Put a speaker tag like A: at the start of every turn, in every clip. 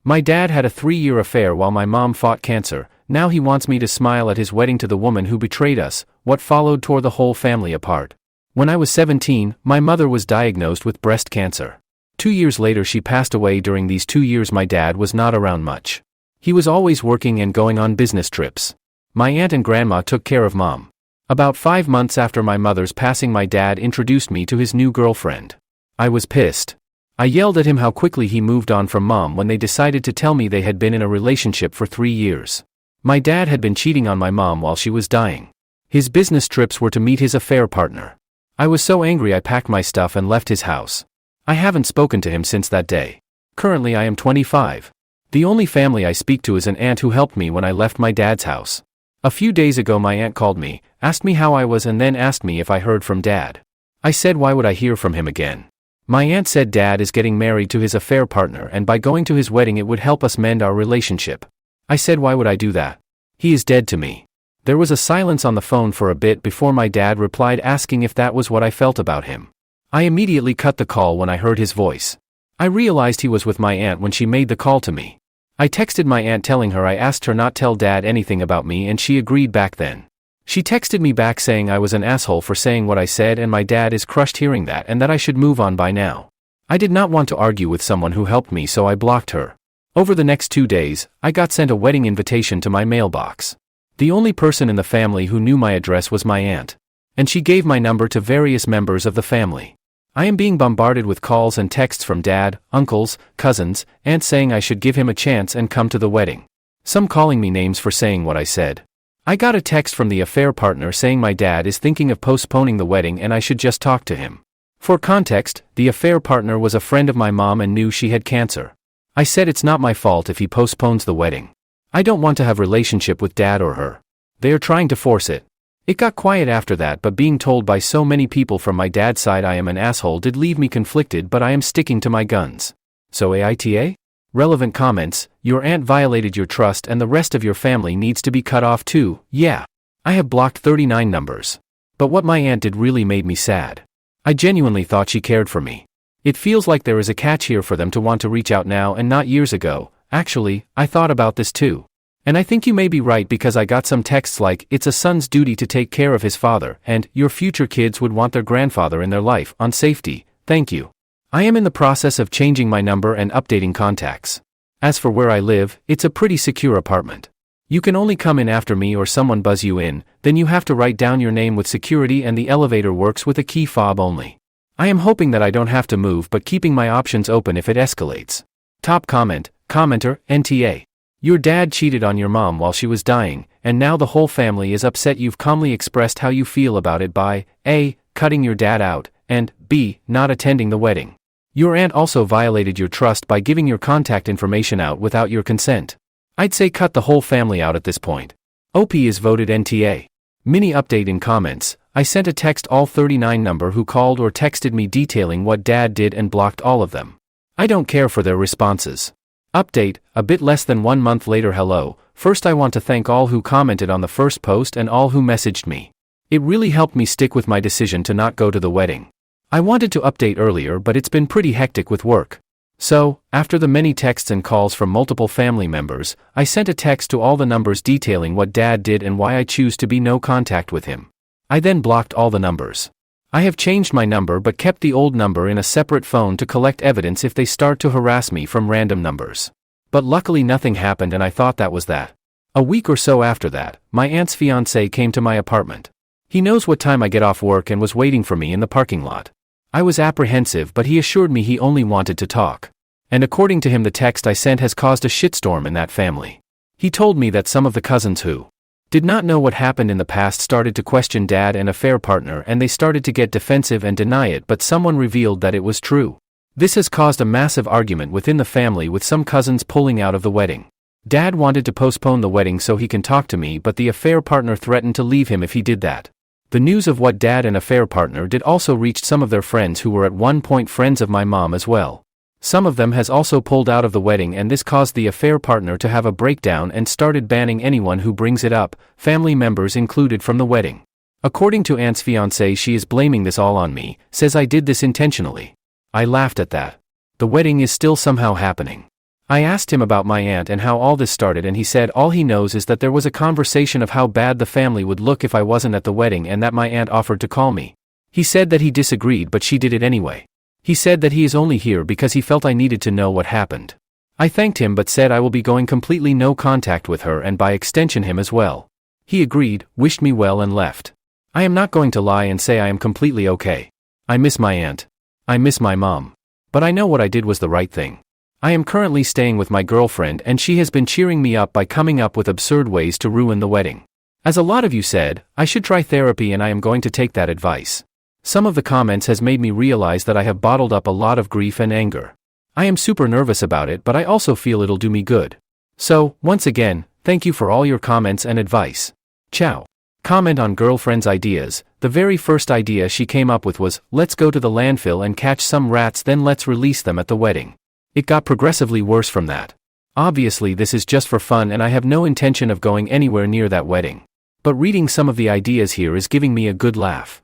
A: My dad had a 3-year affair while my mom fought cancer. Now he wants me to smile at his wedding to the woman who betrayed us. What followed tore the whole family apart. When I was 17, my mother was diagnosed with breast cancer. 2 years later she passed away. During these 2 years my dad was not around much. He was always working and going on business trips. My aunt and grandma took care of mom. About 5 months after my mother's passing my dad introduced me to his new girlfriend. I was pissed. I yelled at him how quickly he moved on from mom when they decided to tell me they had been in a relationship for 3 years. My dad had been cheating on my mom while she was dying. His business trips were to meet his affair partner. I was so angry I packed my stuff and left his house. I haven't spoken to him since that day. Currently I am 25. The only family I speak to is an aunt who helped me when I left my dad's house. A few days ago my aunt called me, asked me how I was and then asked me if I heard from dad. I said why would I hear from him again? My aunt said dad is getting married to his affair partner and by going to his wedding it would help us mend our relationship. I said why would I do that? He is dead to me. There was a silence on the phone for a bit before my dad replied asking if that was what I felt about him. I immediately cut the call when I heard his voice. I realized he was with my aunt when she made the call to me. I texted my aunt telling her I asked her not tell dad anything about me and she agreed back then. She texted me back saying I was an asshole for saying what I said and my dad is crushed hearing that and that I should move on by now. I did not want to argue with someone who helped me so I blocked her. Over the next 2 days, I got sent a wedding invitation to my mailbox. The only person in the family who knew my address was my aunt. And she gave my number to various members of the family. I am being bombarded with calls and texts from dad, uncles, cousins, aunts saying I should give him a chance and come to the wedding. Some calling me names for saying what I said. I got a text from the affair partner saying my dad is thinking of postponing the wedding and I should just talk to him. For context, the affair partner was a friend of my mom and knew she had cancer. I said it's not my fault if he postpones the wedding. I don't want to have a relationship with dad or her. They are trying to force it. It got quiet after that, but being told by so many people from my dad's side I am an asshole did leave me conflicted, but I am sticking to my guns. So AITA? Relevant comments: your aunt violated your trust and the rest of your family needs to be cut off too. Yeah. I have blocked 39 numbers. But what my aunt did really made me sad. I genuinely thought she cared for me. It feels like there is a catch here for them to want to reach out now and not years ago. Actually, I thought about this too. And I think you may be right because I got some texts like, it's a son's duty to take care of his father, and, your future kids would want their grandfather in their life, on safety, thank you. I am in the process of changing my number and updating contacts. As for where I live, it's a pretty secure apartment. You can only come in after me or someone buzz you in, then you have to write down your name with security and the elevator works with a key fob only. I am hoping that I don't have to move but keeping my options open if it escalates. Top comment, commenter, NTA. Your dad cheated on your mom while she was dying, and now the whole family is upset. You've calmly expressed how you feel about it by A. Cutting your dad out, and B. Not attending the wedding. Your aunt also violated your trust by giving your contact information out without your consent. I'd say cut the whole family out at this point. OP is voted NTA. Mini update in comments: I sent a text all 39 number who called or texted me detailing what dad did and blocked all of them. I don't care for their responses. Update, a bit less than 1 month later. Hello, first I want to thank all who commented on the first post and all who messaged me. It really helped me stick with my decision to not go to the wedding. I wanted to update earlier but it's been pretty hectic with work. So, after the many texts and calls from multiple family members, I sent a text to all the numbers detailing what dad did and why I choose to be no contact with him. I then blocked all the numbers. I have changed my number but kept the old number in a separate phone to collect evidence if they start to harass me from random numbers. But luckily nothing happened and I thought that was that. A week or so after that, my aunt's fiancé came to my apartment. He knows what time I get off work and was waiting for me in the parking lot. I was apprehensive but he assured me he only wanted to talk. And according to him the text I sent has caused a shitstorm in that family. He told me that some of the cousins who did not know what happened in the past started to question dad and affair partner and they started to get defensive and deny it, but someone revealed that it was true. This has caused a massive argument within the family with some cousins pulling out of the wedding. Dad wanted to postpone the wedding so he can talk to me but the affair partner threatened to leave him if he did that. The news of what dad and affair partner did also reached some of their friends who were at one point friends of my mom as well. Some of them has also pulled out of the wedding and this caused the affair partner to have a breakdown and started banning anyone who brings it up, family members included, from the wedding. According to aunt's fiancé, she is blaming this all on me, says I did this intentionally. I laughed at that. The wedding is still somehow happening. I asked him about my aunt and how all this started, and he said all he knows is that there was a conversation of how bad the family would look if I wasn't at the wedding and that my aunt offered to call me. He said that he disagreed, but she did it anyway. He said that he is only here because he felt I needed to know what happened. I thanked him but said I will be going completely no contact with her and by extension him as well. He agreed, wished me well and left. I am not going to lie and say I am completely okay. I miss my aunt. I miss my mom. But I know what I did was the right thing. I am currently staying with my girlfriend and she has been cheering me up by coming up with absurd ways to ruin the wedding. As a lot of you said, I should try therapy and I am going to take that advice. Some of the comments has made me realize that I have bottled up a lot of grief and anger. I am super nervous about it, but I also feel it'll do me good. So, once again, thank you for all your comments and advice. Ciao. Comment on girlfriend's ideas. The very first idea she came up with was, let's go to the landfill and catch some rats, then let's release them at the wedding. It got progressively worse from that. Obviously this is just for fun and I have no intention of going anywhere near that wedding. But reading some of the ideas here is giving me a good laugh.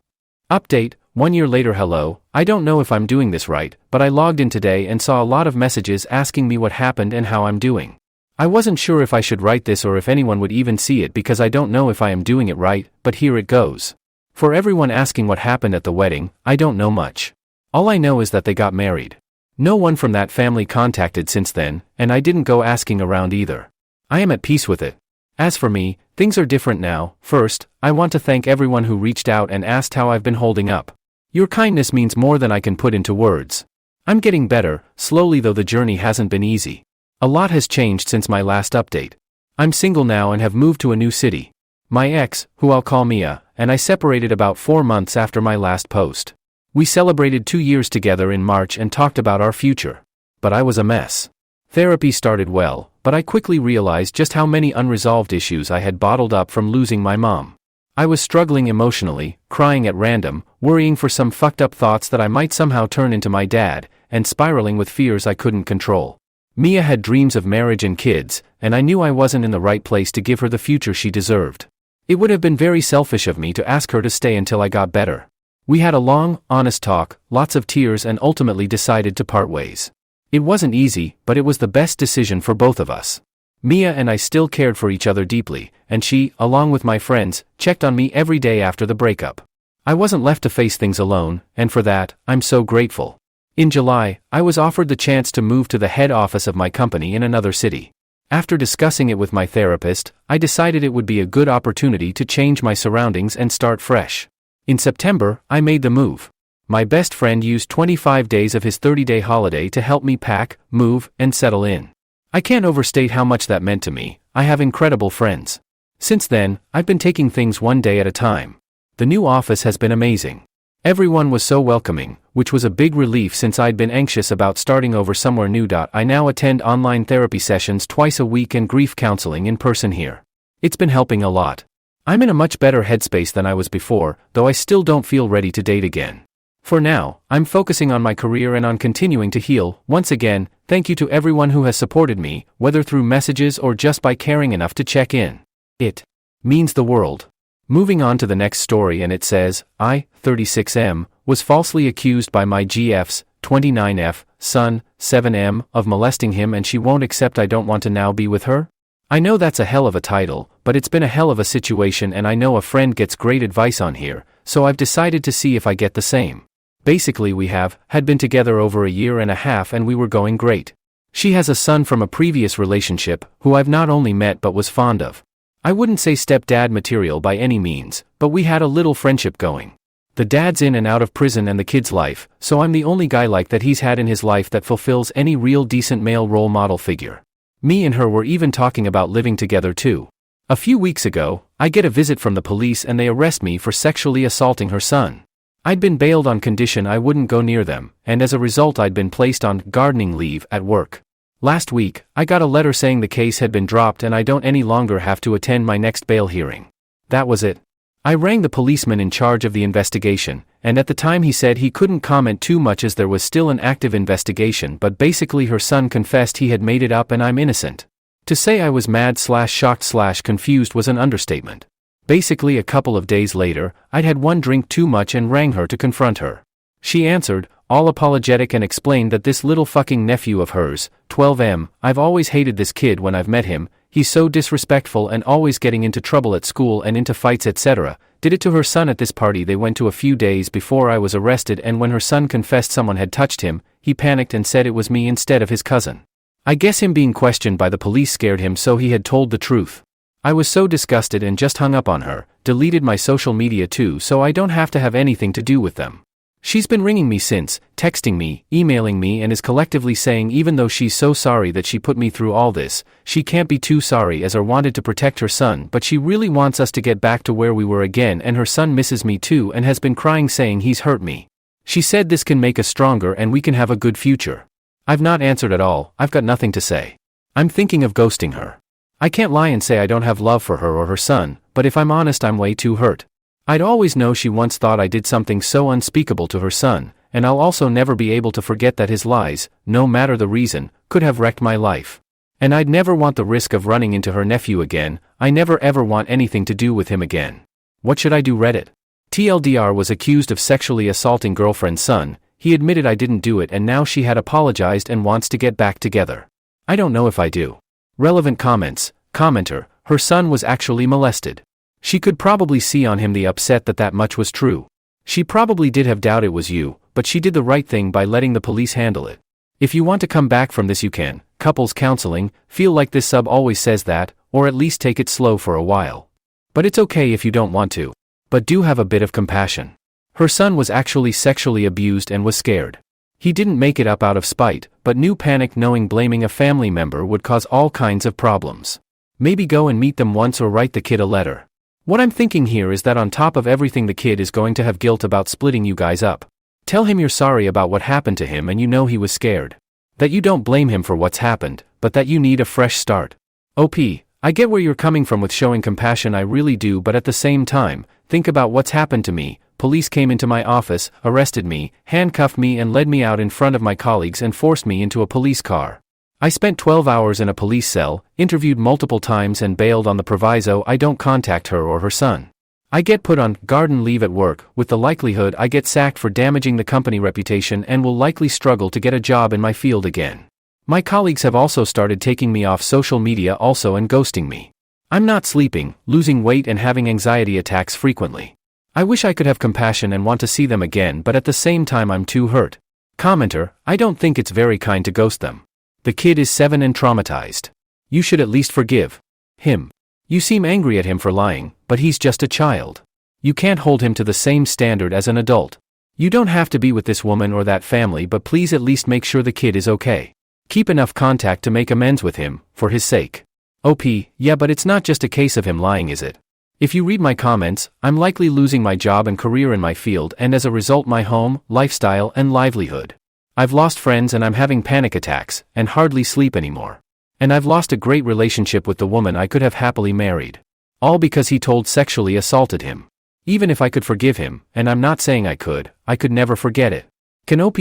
A: Update, 1 year later. Hello, I don't know if I'm doing this right, but I logged in today and saw a lot of messages asking me what happened and how I'm doing. I wasn't sure if I should write this or if anyone would even see it because I don't know if I am doing it right, but here it goes. For everyone asking what happened at the wedding, I don't know much. All I know is that they got married. No one from that family contacted since then, and I didn't go asking around either. I am at peace with it. As for me, things are different now. First, I want to thank everyone who reached out and asked how I've been holding up. Your kindness means more than I can put into words. I'm getting better, slowly, though the journey hasn't been easy. A lot has changed since my last update. I'm single now and have moved to a new city. My ex, who I'll call Mia, and I separated about 4 months after my last post. We celebrated 2 years together in March and talked about our future. But I was a mess. Therapy started well, but I quickly realized just how many unresolved issues I had bottled up from losing my mom. I was struggling emotionally, crying at random, worrying for some fucked up thoughts that I might somehow turn into my dad, and spiraling with fears I couldn't control. Mia had dreams of marriage and kids, and I knew I wasn't in the right place to give her the future she deserved. It would have been very selfish of me to ask her to stay until I got better. We had a long, honest talk, lots of tears, and ultimately decided to part ways. It wasn't easy, but it was the best decision for both of us. Mia and I still cared for each other deeply, and she, along with my friends, checked on me every day after the breakup. I wasn't left to face things alone, and for that, I'm so grateful. In July, I was offered the chance to move to the head office of my company in another city. After discussing it with my therapist, I decided it would be a good opportunity to change my surroundings and start fresh. In September, I made the move. My best friend used 25 days of his 30-day holiday to help me pack, move, and settle in. I can't overstate how much that meant to me. I have incredible friends. Since then, I've been taking things one day at a time. The new office has been amazing. Everyone was so welcoming, which was a big relief since I'd been anxious about starting over somewhere new. I now attend online therapy sessions twice a week and grief counseling in person here. It's been helping a lot. I'm in a much better headspace than I was before, though I still don't feel ready to date again. For now, I'm focusing on my career and on continuing to heal. Once again, thank you to everyone who has supported me, whether through messages or just by caring enough to check in. It means the world. Moving on to the next story, and it says, I, 36M, was falsely accused by my GF's, 29F, son, 7M, of molesting him and she won't accept. I don't want to now be with her? I know that's a hell of a title, but it's been a hell of a situation and I know a friend gets great advice on here, so I've decided to see if I get the same. Basically we had been together over 1.5 years and we were going great. She has a son from a previous relationship, who I've not only met but was fond of. I wouldn't say stepdad material by any means, but we had a little friendship going. The dad's in and out of prison and the kid's life, so I'm the only guy like that he's had in his life that fulfills any real decent male role model figure. Me and her were even talking about living together too. A few weeks ago, I get a visit from the police and they arrest me for sexually assaulting her son. I'd been bailed on condition I wouldn't go near them, and as a result I'd been placed on gardening leave at work. Last week, I got a letter saying the case had been dropped and I don't any longer have to attend my next bail hearing. That was it. I rang the policeman in charge of the investigation, and at the time he said he couldn't comment too much as there was still an active investigation, but basically her son confessed he had made it up and I'm innocent. To say I was mad/shocked/confused was an understatement. Basically a couple of days later, I'd had one drink too much and rang her to confront her. She answered, all apologetic, and explained that this little fucking nephew of hers, 12M, I've always hated this kid when I've met him, he's so disrespectful and always getting into trouble at school and into fights etc. Did it to her son at this party they went to a few days before I was arrested, and when her son confessed someone had touched him, he panicked and said it was me instead of his cousin. I guess him being questioned by the police scared him, so he had told the truth. I was so disgusted and just hung up on her, deleted my social media too so I don't have to have anything to do with them. She's been ringing me since, texting me, emailing me, and is collectively saying even though she's so sorry that she put me through all this, she can't be too sorry as I wanted to protect her son, but she really wants us to get back to where we were again, and her son misses me too and has been crying saying he's hurt me. She said this can make us stronger and we can have a good future. I've not answered at all, I've got nothing to say. I'm thinking of ghosting her. I can't lie and say I don't have love for her or her son, but if I'm honest I'm way too hurt. I'd always know she once thought I did something so unspeakable to her son, and I'll also never be able to forget that his lies, no matter the reason, could have wrecked my life. And I'd never want the risk of running into her nephew again. I never ever want anything to do with him again. What should I do? Reddit. TLDR was accused of sexually assaulting girlfriend's son. He admitted I didn't do it and now she had apologized and wants to get back together. I don't know if I do. Relevant comments. Commenter, her son was actually molested. She could probably see on him the upset that much was true. She probably did have doubt it was you, but she did the right thing by letting the police handle it. If you want to come back from this you can. Couples counseling, feel like this sub always says that, or at least take it slow for a while. But it's okay if you don't want to. But do have a bit of compassion. Her son was actually sexually abused and was scared. He didn't make it up out of spite, but knew panic knowing blaming a family member would cause all kinds of problems. Maybe go and meet them once or write the kid a letter. What I'm thinking here is that on top of everything the kid is going to have guilt about splitting you guys up. Tell him you're sorry about what happened to him and you know he was scared. That you don't blame him for what's happened, but that you need a fresh start. OP, I get where you're coming from with showing compassion, I really do, but at the same time, think about what's happened to me. Police came into my office, arrested me, handcuffed me and led me out in front of my colleagues and forced me into a police car. I spent 12 hours in a police cell, interviewed multiple times and bailed on the proviso I don't contact her or her son. I get put on garden leave at work, with the likelihood I get sacked for damaging the company reputation and will likely struggle to get a job in my field again. My colleagues have also started taking me off social media also and ghosting me. I'm not sleeping, losing weight and having anxiety attacks frequently. I wish I could have compassion and want to see them again, but at the same time I'm too hurt. Commenter, I don't think it's very kind to ghost them. The kid is 7 and traumatized. You should at least forgive him. You seem angry at him for lying, but he's just a child. You can't hold him to the same standard as an adult. You don't have to be with this woman or that family, but please at least make sure the kid is okay. Keep enough contact to make amends with him, for his sake. OP, yeah, but it's not just a case of him lying, is it? If you read my comments, I'm likely losing my job and career in my field and as a result my home, lifestyle and livelihood. I've lost friends and I'm having panic attacks, and hardly sleep anymore. And I've lost a great relationship with the woman I could have happily married. All because he sexually assaulted him. Even if I could forgive him, and I'm not saying I could never forget it. Can OP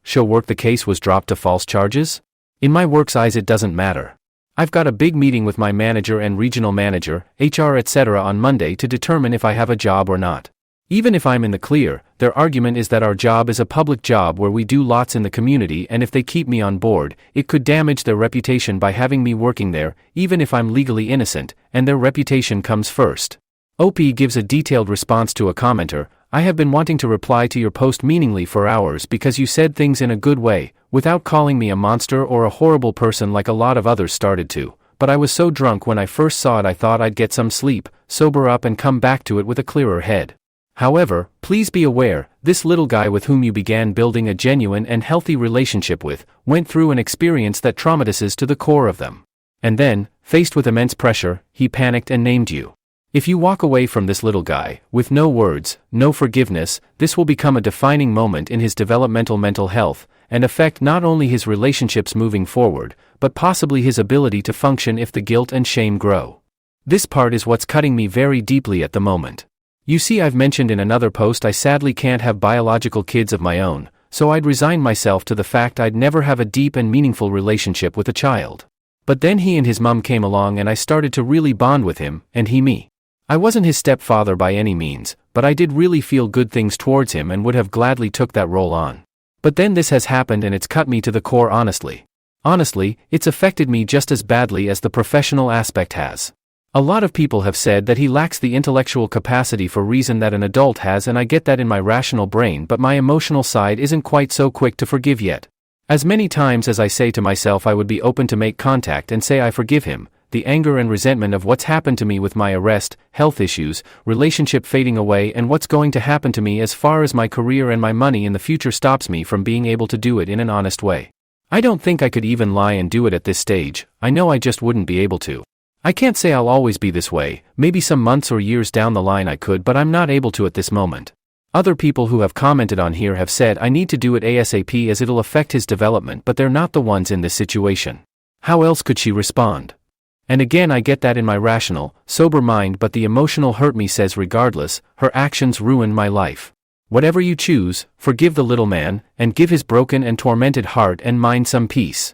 A: show work the case was dropped to false charges? In my work's eyes it doesn't matter. I've got a big meeting with my manager and regional manager, HR etc. on Monday to determine if I have a job or not. Even if I'm in the clear, their argument is that our job is a public job where we do lots in the community, and if they keep me on board, it could damage their reputation by having me working there, even if I'm legally innocent, and their reputation comes first. OP gives a detailed response to a commenter. I have been wanting to reply to your post meaningly for hours because you said things in a good way, without calling me a monster or a horrible person like a lot of others started to, but I was so drunk when I first saw it I thought I'd get some sleep, sober up and come back to it with a clearer head. However, please be aware, this little guy with whom you began building a genuine and healthy relationship with, went through an experience that traumatizes to the core of them. And then, faced with immense pressure, he panicked and named you. If you walk away from this little guy, with no words, no forgiveness, this will become a defining moment in his developmental mental health, and affect not only his relationships moving forward, but possibly his ability to function if the guilt and shame grow. This part is what's cutting me very deeply at the moment. You see, I've mentioned in another post I sadly can't have biological kids of my own, so I'd resigned myself to the fact I'd never have a deep and meaningful relationship with a child. But then he and his mom came along and I started to really bond with him, and he me. I wasn't his stepfather by any means, but I did really feel good things towards him and would have gladly took that role on. But then this has happened and it's cut me to the core honestly. Honestly, it's affected me just as badly as the professional aspect has. A lot of people have said that he lacks the intellectual capacity for reason that an adult has, and I get that in my rational brain, but my emotional side isn't quite so quick to forgive yet. As many times as I say to myself I would be open to make contact and say I forgive him, the anger and resentment of what's happened to me with my arrest, health issues, relationship fading away, and what's going to happen to me as far as my career and my money in the future stops me from being able to do it in an honest way. I don't think I could even lie and do it at this stage. I know I just wouldn't be able to. I can't say I'll always be this way, maybe some months or years down the line I could, but I'm not able to at this moment. Other people who have commented on here have said I need to do it ASAP as it'll affect his development, but they're not the ones in this situation. How else could she respond? And again, I get that in my rational, sober mind, but the emotional hurt me says regardless, her actions ruined my life. Whatever you choose, forgive the little man, and give his broken and tormented heart and mind some peace.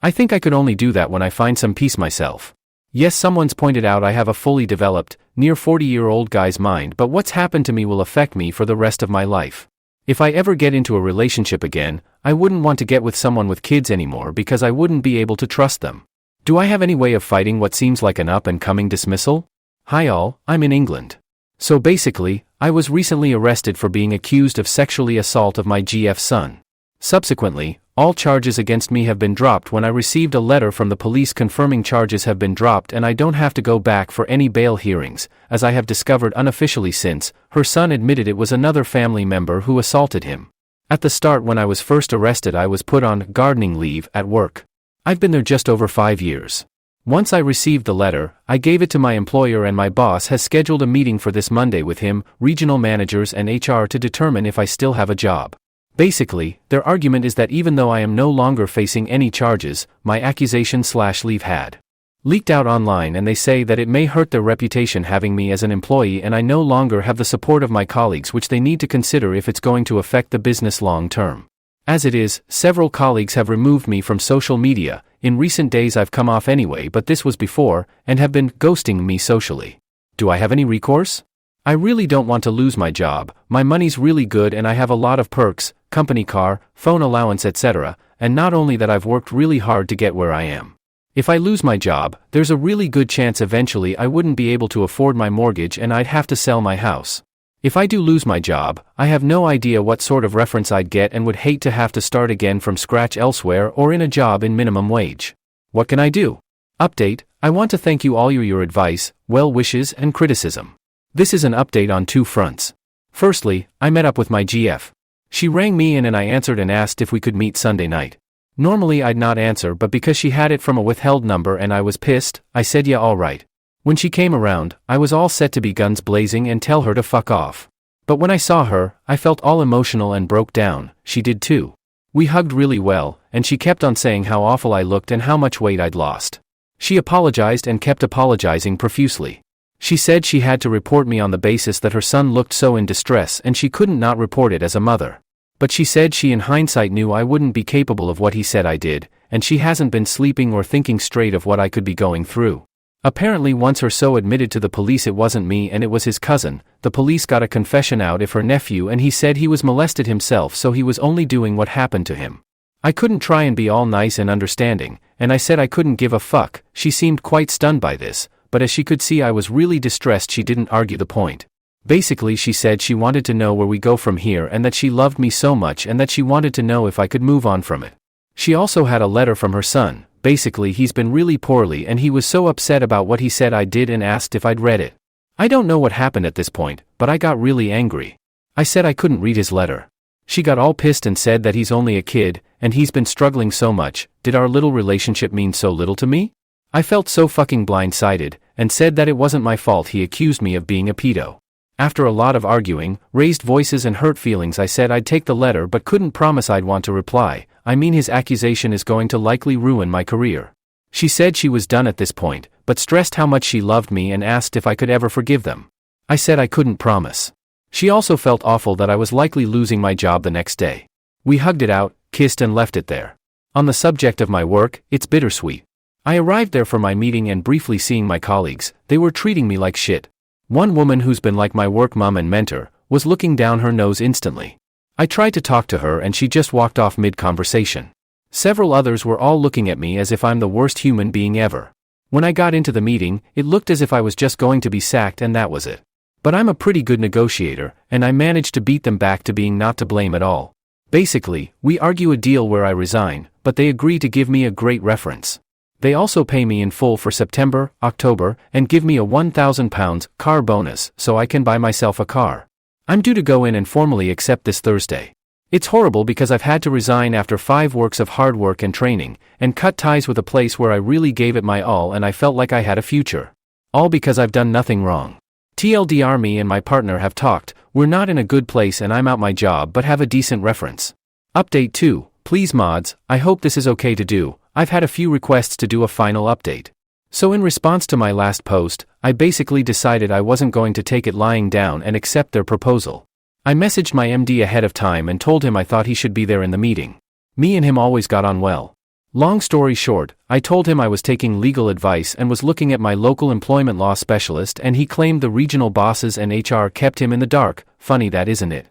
A: I think I could only do that when I find some peace myself. Yes, someone's pointed out I have a fully developed, near 40-year-old guy's mind, but what's happened to me will affect me for the rest of my life. If I ever get into a relationship again, I wouldn't want to get with someone with kids anymore because I wouldn't be able to trust them. Do I have any way of fighting what seems like an up-and-coming dismissal? Hi all, I'm in England. So basically, I was recently arrested for being accused of sexually assault of my GF son. Subsequently, all charges against me have been dropped when I received a letter from the police confirming charges have been dropped and I don't have to go back for any bail hearings, as I have discovered unofficially since, her son admitted it was another family member who assaulted him. At the start when I was first arrested I was put on gardening leave at work. I've been there just over 5 years. Once I received the letter, I gave it to my employer and my boss has scheduled a meeting for this Monday with him, regional managers and HR to determine if I still have a job. Basically, their argument is that even though I am no longer facing any charges, my accusation/leave had leaked out online and they say that it may hurt their reputation having me as an employee and I no longer have the support of my colleagues, which they need to consider if it's going to affect the business long term. As it is, several colleagues have removed me from social media. In recent days I've come off anyway, but this was before, and have been ghosting me socially. Do I have any recourse? I really don't want to lose my job, my money's really good and I have a lot of perks, company car, phone allowance etc., and not only that I've worked really hard to get where I am. If I lose my job, there's a really good chance eventually I wouldn't be able to afford my mortgage and I'd have to sell my house. If I do lose my job, I have no idea what sort of reference I'd get and would hate to have to start again from scratch elsewhere or in a job in minimum wage. What can I do? Update, I want to thank you all for your advice, well wishes and criticism. This is an update on two fronts. Firstly, I met up with my GF. She rang me in and I answered and asked if we could meet Sunday night. Normally I'd not answer, but because she had it from a withheld number and I was pissed, I said yeah, alright. When she came around, I was all set to be guns blazing and tell her to fuck off. But when I saw her, I felt all emotional and broke down. She did too. We hugged really well, and she kept on saying how awful I looked and how much weight I'd lost. She apologized and kept apologizing profusely. She said she had to report me on the basis that her son looked so in distress and she couldn't not report it as a mother. But she said she in hindsight knew I wouldn't be capable of what he said I did, and she hasn't been sleeping or thinking straight of what I could be going through. Apparently once or so admitted to the police it wasn't me and it was his cousin. The police got a confession out of her nephew and he said he was molested himself, so he was only doing what happened to him. I couldn't try and be all nice and understanding, and I said I couldn't give a fuck. She seemed quite stunned by this, but as she could see I was really distressed, she didn't argue the point. Basically she said she wanted to know where we go from here and that she loved me so much and that she wanted to know if I could move on from it. She also had a letter from her son. Basically he's been really poorly and he was so upset about what he said I did and asked if I'd read it. I don't know what happened at this point, but I got really angry. I said I couldn't read his letter. She got all pissed and said that he's only a kid, and he's been struggling so much. Did our little relationship mean so little to me? I felt so fucking blindsided, and said that it wasn't my fault he accused me of being a pedo. After a lot of arguing, raised voices and hurt feelings, I said I'd take the letter but couldn't promise I'd want to reply. I mean, his accusation is going to likely ruin my career. She said she was done at this point, but stressed how much she loved me and asked if I could ever forgive them. I said I couldn't promise. She also felt awful that I was likely losing my job the next day. We hugged it out, kissed and left it there. On the subject of my work, it's bittersweet. I arrived there for my meeting and briefly seeing my colleagues. They were treating me like shit. One woman who's been like my work mom and mentor, was looking down her nose instantly. I tried to talk to her and she just walked off mid-conversation. Several others were all looking at me as if I'm the worst human being ever. When I got into the meeting, it looked as if I was just going to be sacked and that was it. But I'm a pretty good negotiator, and I managed to beat them back to being not to blame at all. Basically, we argue a deal where I resign, but they agree to give me a great reference. They also pay me in full for September, October, and give me a £1,000 car bonus so I can buy myself a car. I'm due to go in and formally accept this Thursday. It's horrible because I've had to resign after 5 weeks of hard work and training, and cut ties with a place where I really gave it my all and I felt like I had a future. All because I've done nothing wrong. TLDR, me and my partner have talked, we're not in a good place and I'm out my job but have a decent reference. Update 2, please mods, I hope this is okay to do, I've had a few requests to do a final update. So in response to my last post, I basically decided I wasn't going to take it lying down and accept their proposal. I messaged my MD ahead of time and told him I thought he should be there in the meeting. Me and him always got on well. Long story short, I told him I was taking legal advice and was looking at my local employment law specialist and he claimed the regional bosses and HR kept him in the dark, funny that isn't it?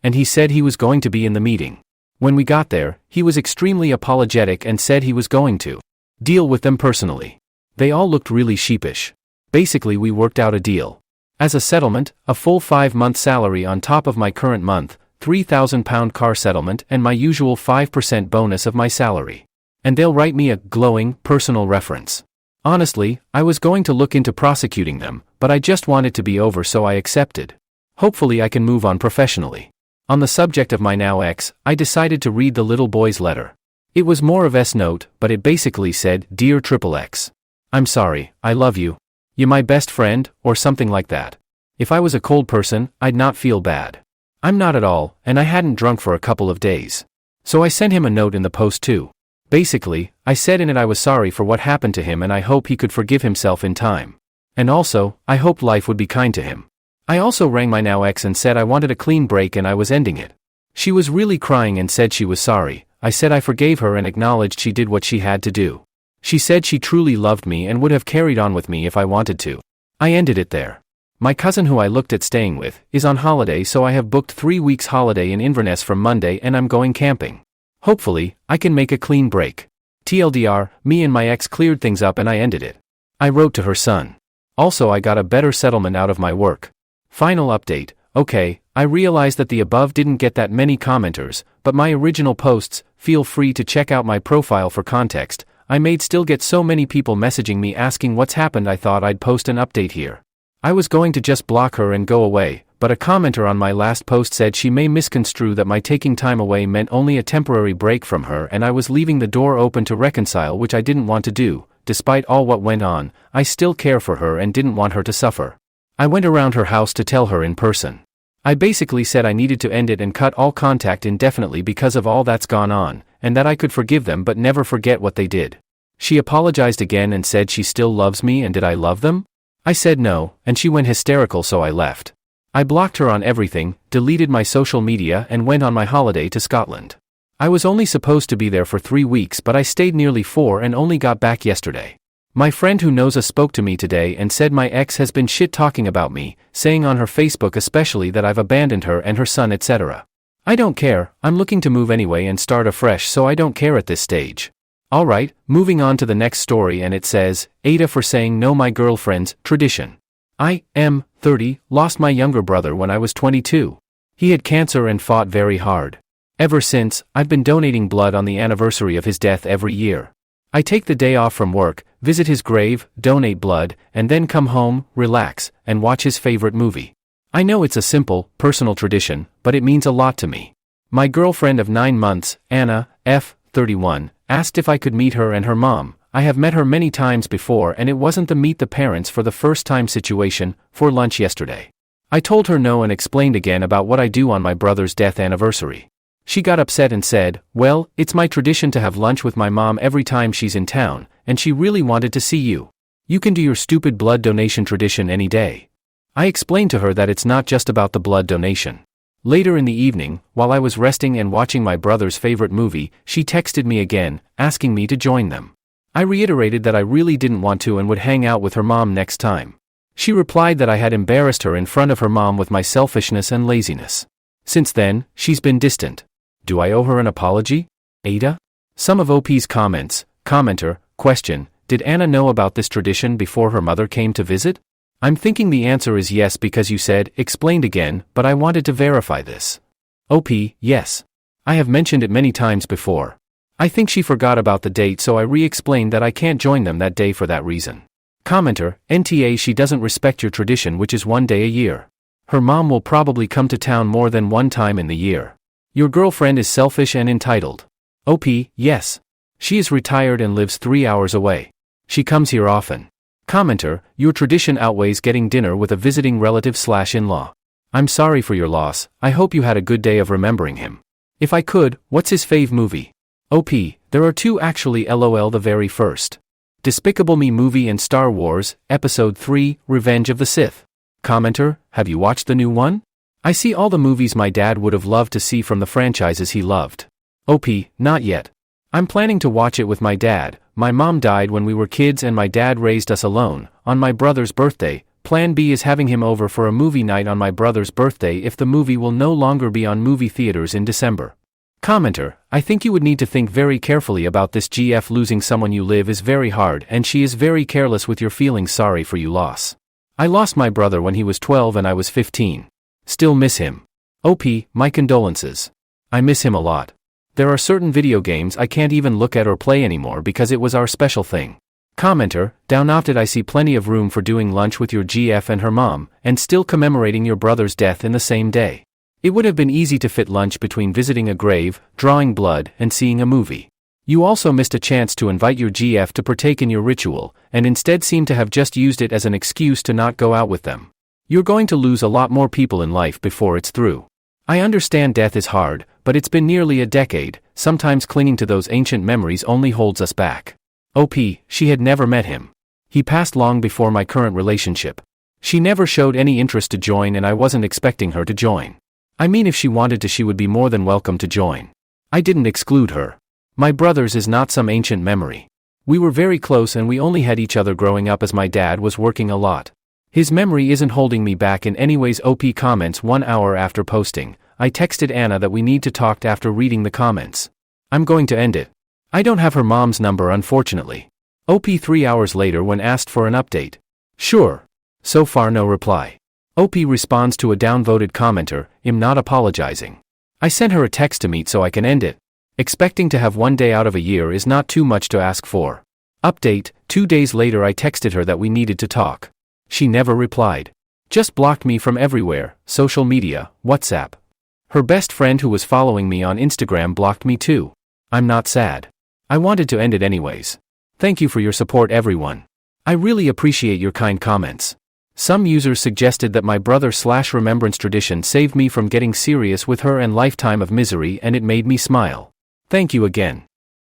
A: And he said he was going to be in the meeting. When we got there, he was extremely apologetic and said he was going to deal with them personally. They all looked really sheepish. Basically we worked out a deal. As a settlement, a full 5-month salary on top of my current month, £3,000 car settlement and my usual 5% bonus of my salary. And they'll write me a glowing, personal reference. Honestly, I was going to look into prosecuting them, but I just want it to be over so I accepted. Hopefully I can move on professionally. On the subject of my now ex, I decided to read the little boy's letter. It was more of S note, but it basically said, Dear XXX. I'm sorry, I love you. You my best friend, or something like that. If I was a cold person, I'd not feel bad. I'm not at all, and I hadn't drunk for a couple of days. So I sent him a note in the post too. Basically, I said in it I was sorry for what happened to him and I hope he could forgive himself in time. And also, I hoped life would be kind to him. I also rang my now ex and said I wanted a clean break and I was ending it. She was really crying and said she was sorry. I said I forgave her and acknowledged she did what she had to do. She said she truly loved me and would have carried on with me if I wanted to. I ended it there. My cousin who I looked at staying with is on holiday, so I have booked 3 weeks holiday in Inverness from Monday and I'm going camping. Hopefully, I can make a clean break. TLDR, me and my ex cleared things up and I ended it. I wrote to her son. Also I got a better settlement out of my work. Final update, okay, I realize that the above didn't get that many commenters, but my original posts, feel free to check out my profile for context. I may still get so many people messaging me asking what's happened. I thought I'd post an update here. I was going to just block her and go away, but a commenter on my last post said she may misconstrue that my taking time away meant only a temporary break from her and I was leaving the door open to reconcile, which I didn't want to do. Despite all what went on, I still care for her and didn't want her to suffer. I went around her house to tell her in person. I basically said I needed to end it and cut all contact indefinitely because of all that's gone on, and that I could forgive them but never forget what they did. She apologized again and said she still loves me, and did I love them? I said no, and she went hysterical, so I left. I blocked her on everything, deleted my social media and went on my holiday to Scotland. I was only supposed to be there for 3 weeks but I stayed nearly 4 and only got back yesterday. My friend who knows us spoke to me today and said my ex has been shit talking about me, saying on her Facebook especially that I've abandoned her and her son etc. I don't care, I'm looking to move anyway and start afresh, so I don't care at this stage. Alright, moving on to the next story, and it says, Ada for saying no my girlfriend's tradition. I am 30, lost my younger brother when I was 22. He had cancer and fought very hard. Ever since, I've been donating blood on the anniversary of his death every year. I take the day off from work, visit his grave, donate blood, and then come home, relax, and watch his favorite movie. I know it's a simple, personal tradition, but it means a lot to me. My girlfriend of 9 months, Anna, F, 31, asked if I could meet her and her mom. I have met her many times before and it wasn't the meet the parents for the first time situation, for lunch yesterday. I told her no and explained again about what I do on my brother's death anniversary. She got upset and said, well, it's my tradition to have lunch with my mom every time she's in town, and she really wanted to see you. You can do your stupid blood donation tradition any day. I explained to her that it's not just about the blood donation. Later in the evening, while I was resting and watching my brother's favorite movie, she texted me again, asking me to join them. I reiterated that I really didn't want to and would hang out with her mom next time. She replied that I had embarrassed her in front of her mom with my selfishness and laziness. Since then, she's been distant. Do I owe her an apology? Ada? Some of OP's comments. Commenter, question, did Anna know about this tradition before her mother came to visit? I'm thinking the answer is yes because you said, explained again, but I wanted to verify this. OP, yes. I have mentioned it many times before. I think she forgot about the date, so I re-explained that I can't join them that day for that reason. Commenter, NTA, she doesn't respect your tradition, which is 1 day a year. Her mom will probably come to town more than one time in the year. Your girlfriend is selfish and entitled. OP, yes. She is retired and lives 3 hours away. She comes here often. Commenter, your tradition outweighs getting dinner with a visiting relative/in-law. I'm sorry for your loss, I hope you had a good day of remembering him. If I could, what's his fave movie? OP, there are 2 actually, LOL. The very first. Despicable Me movie and Star Wars, Episode 3, Revenge of the Sith. Commenter, have you watched the new one? I see all the movies my dad would have loved to see from the franchises he loved. OP, not yet. I'm planning to watch it with my dad. My mom died when we were kids and my dad raised us alone. On my brother's birthday, Plan B is having him over for a movie night on my brother's birthday if the movie will no longer be on movie theaters in December. Commenter, I think you would need to think very carefully about this. GF, losing someone you live is very hard and she is very careless with your feelings. Sorry for you loss. I lost my brother when he was 12 and I was 15. Still miss him. OP, my condolences. I miss him a lot. There are certain video games I can't even look at or play anymore because it was our special thing. Commenter, down often I see plenty of room for doing lunch with your GF and her mom, and still commemorating your brother's death in the same day. It would have been easy to fit lunch between visiting a grave, drawing blood, and seeing a movie. You also missed a chance to invite your GF to partake in your ritual, and instead seem to have just used it as an excuse to not go out with them. You're going to lose a lot more people in life before it's through. I understand death is hard, but it's been nearly a decade. Sometimes clinging to those ancient memories only holds us back. OP, she had never met him. He passed long before my current relationship. She never showed any interest to join and I wasn't expecting her to join. I mean, if she wanted to, she would be more than welcome to join. I didn't exclude her. My brother's is not some ancient memory. We were very close and we only had each other growing up as my dad was working a lot. His memory isn't holding me back in any ways. OP comments 1 hour after posting. I texted Anna that we need to talk after reading the comments. I'm going to end it. I don't have her mom's number unfortunately. OP 3 hours later when asked for an update. Sure. So far no reply. OP responds to a downvoted commenter, I'm not apologizing. I sent her a text to meet so I can end it. Expecting to have 1 day out of a year is not too much to ask for. Update, 2 days later I texted her that we needed to talk. She never replied. Just blocked me from everywhere, social media, WhatsApp. Her best friend who was following me on Instagram blocked me too. I'm not sad. I wanted to end it anyways. Thank you for your support everyone. I really appreciate your kind comments. Some users suggested that my brother/remembrance tradition saved me from getting serious with her and lifetime of misery and it made me smile. Thank you again.